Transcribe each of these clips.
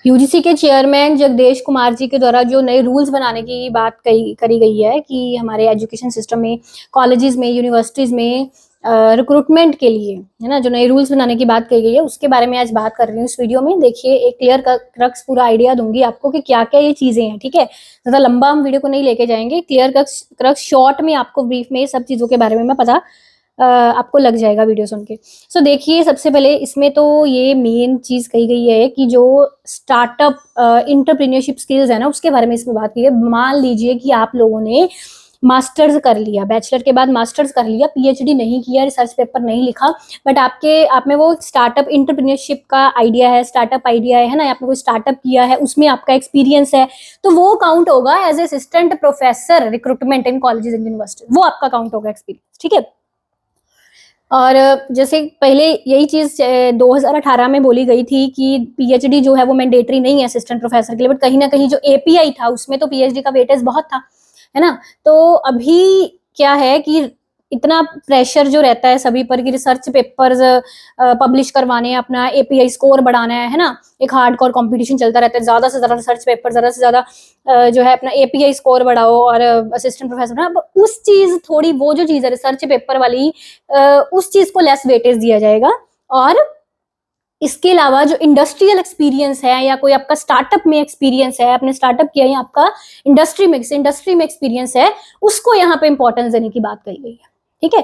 UGC के chairman Jagdish Kumar ji के द्वारा जो नए रूल्स बनाने की बात करी गई है कि हमारे एजुकेशन सिस्टम में, कॉलेजेस में, यूनिवर्सिटीज में रिक्रूटमेंट के लिए, है ना, जो नए रूल्स बनाने की बात कही गई है, उसके बारे में आज बात कर रही हूँ इस वीडियो में। देखिए, एक क्लियर क्रक्स पूरा आइडिया दूंगी आपको कि क्या क्या ये चीजें हैं। ठीक है, ज्यादा लंबा हम वीडियो को नहीं लेके जाएंगे, क्लियर क्रक्स शॉर्ट में आपको ब्रीफ में सब चीजों के बारे में मैं पता आपको लग जाएगा वीडियो सुन के। सो देखिए, सबसे पहले इसमें तो ये मेन चीज कही गई है कि जो स्टार्टअप इंटरप्रेन्योरशिप स्किल्स है ना, उसके बारे में इसमें बात की है। मान लीजिए कि आप लोगों ने मास्टर्स कर लिया, बैचलर के बाद मास्टर्स कर लिया, पीएचडी नहीं किया, रिसर्च पेपर नहीं लिखा, बट आप में वो स्टार्टअप इंटरप्रेन्योरशिप का आइडिया है, स्टार्टअप आइडिया है ना, आपने कोई स्टार्टअप किया है, उसमें आपका एक्सपीरियंस है, तो वो काउंट होगा as assistant professor recruitment in colleges and university, वो आपका काउंट होगा एक्सपीरियंस। ठीक है, और जैसे पहले यही चीज 2018 में बोली गई थी कि पीएचडी जो है वो मैंडेटरी नहीं है असिस्टेंट प्रोफेसर के लिए, बट कहीं ना कहीं जो एपीआई था उसमें तो पीएचडी का वेटेज बहुत था, है ना। तो अभी क्या है कि इतना प्रेशर जो रहता है सभी पर कि रिसर्च पेपर्स पब्लिश करवाने हैं, अपना एपीआई स्कोर बढ़ाना है ना, एक हार्डकोर कंपटीशन चलता रहता है, ज्यादा से ज्यादा रिसर्च पेपर, ज्यादा से ज्यादा जो है अपना एपीआई स्कोर बढ़ाओ और असिस्टेंट प्रोफेसर ना, उस चीज थोड़ी, वो जो चीज है रिसर्च पेपर वाली, उस चीज को लेस वेटेज दिया जाएगा। और इसके अलावा जो इंडस्ट्रियल एक्सपीरियंस है या कोई आपका स्टार्टअप में एक्सपीरियंस है, आपने स्टार्टअप किया या आपका इंडस्ट्री में एक्सपीरियंस है, उसको यहाँ पे इंपॉर्टेंस देने की बात कही गई है। ठीक है,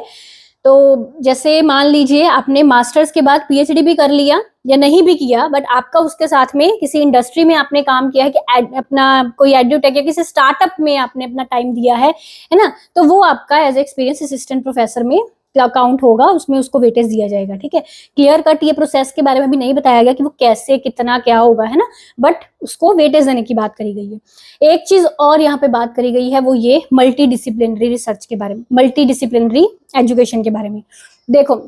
तो जैसे मान लीजिए आपने मास्टर्स के बाद पीएचडी भी कर लिया या नहीं भी किया, बट आपका उसके साथ में किसी इंडस्ट्री में आपने काम किया है कि अपना कोई एड्यूटेक या किसी स्टार्टअप में आपने अपना टाइम दिया है ना, तो वो आपका एज एक्सपीरियंस असिस्टेंट प्रोफेसर में अकाउंट होगा, उसमें उसको वेटेज दिया जाएगा। ठीक है, क्लियर कट ये प्रोसेस के बारे में भी नहीं बताया गया कि वो कैसे, कितना, क्या होगा, है ना, बट उसको वेटेज देने की बात करी गई है। एक चीज और यहाँ पे बात करी गई है, वो ये मल्टी डिसिप्लिनरी रिसर्च के बारे में, मल्टी डिसिप्लिनरी एजुकेशन के बारे में। देखो,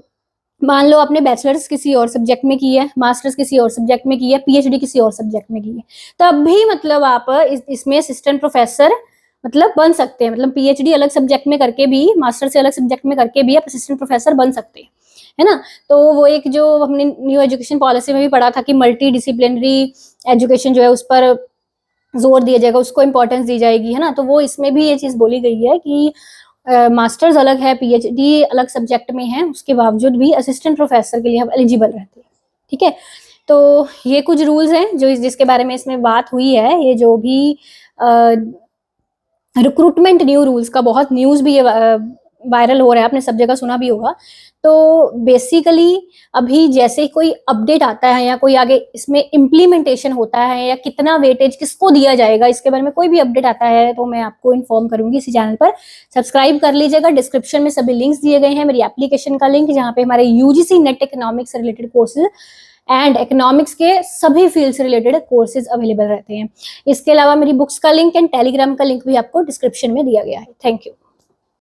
मान लो आपने बैचलर्स किसी और सब्जेक्ट में की है, मास्टर्स किसी और सब्जेक्ट में की है, पीएचडी किसी और सब्जेक्ट में की है, तब भी मतलब आप इसमें असिस्टेंट प्रोफेसर मतलब बन सकते हैं। मतलब पीएचडी अलग सब्जेक्ट में करके भी, मास्टर से अलग सब्जेक्ट में करके भी आप असिस्टेंट प्रोफेसर बन सकते हैं, है ना। तो वो एक जो हमने न्यू एजुकेशन पॉलिसी में भी पढ़ा था कि मल्टी डिसिप्लिनरी एजुकेशन जो है उस पर जोर दिया जाएगा, उसको इंपॉर्टेंस दी जाएगी, है ना। तो वो इसमें भी ये चीज बोली गई है कि मास्टर्स अलग है, पीएचडी अलग सब्जेक्ट में है, उसके बावजूद भी असिस्टेंट प्रोफेसर के लिए हम एलिजिबल रहते हैं। ठीक है, तो ये कुछ रूल्स हैं जो जिसके बारे में इसमें बात हुई है। ये जो भी रिक्रूटमेंट न्यू रूल्स का बहुत न्यूज भी वायरल हो रहा है, आपने सब जगह सुना भी होगा। तो बेसिकली अभी जैसे कोई अपडेट आता है या कोई आगे इसमें इम्प्लीमेंटेशन होता है या कितना वेटेज किसको दिया जाएगा, इसके बारे में कोई भी अपडेट आता है तो मैं आपको इन्फॉर्म करूंगी इसी चैनल पर। सब्सक्राइब कर लीजिएगा, डिस्क्रिप्शन में सभी लिंक्स दिए गए हैं, मेरी एप्लीकेशन का लिंक जहाँ पे हमारे यूजीसी नेट इकोनॉमिक्स से रिलेटेड कोर्सेज एंड इकोनॉमिक्स के सभी फील्ड से रिलेटेड कोर्सेज अवेलेबल रहते हैं। इसके अलावा मेरी बुक्स का लिंक एंड टेलीग्राम का लिंक भी आपको डिस्क्रिप्शन में दिया गया है। Thank you.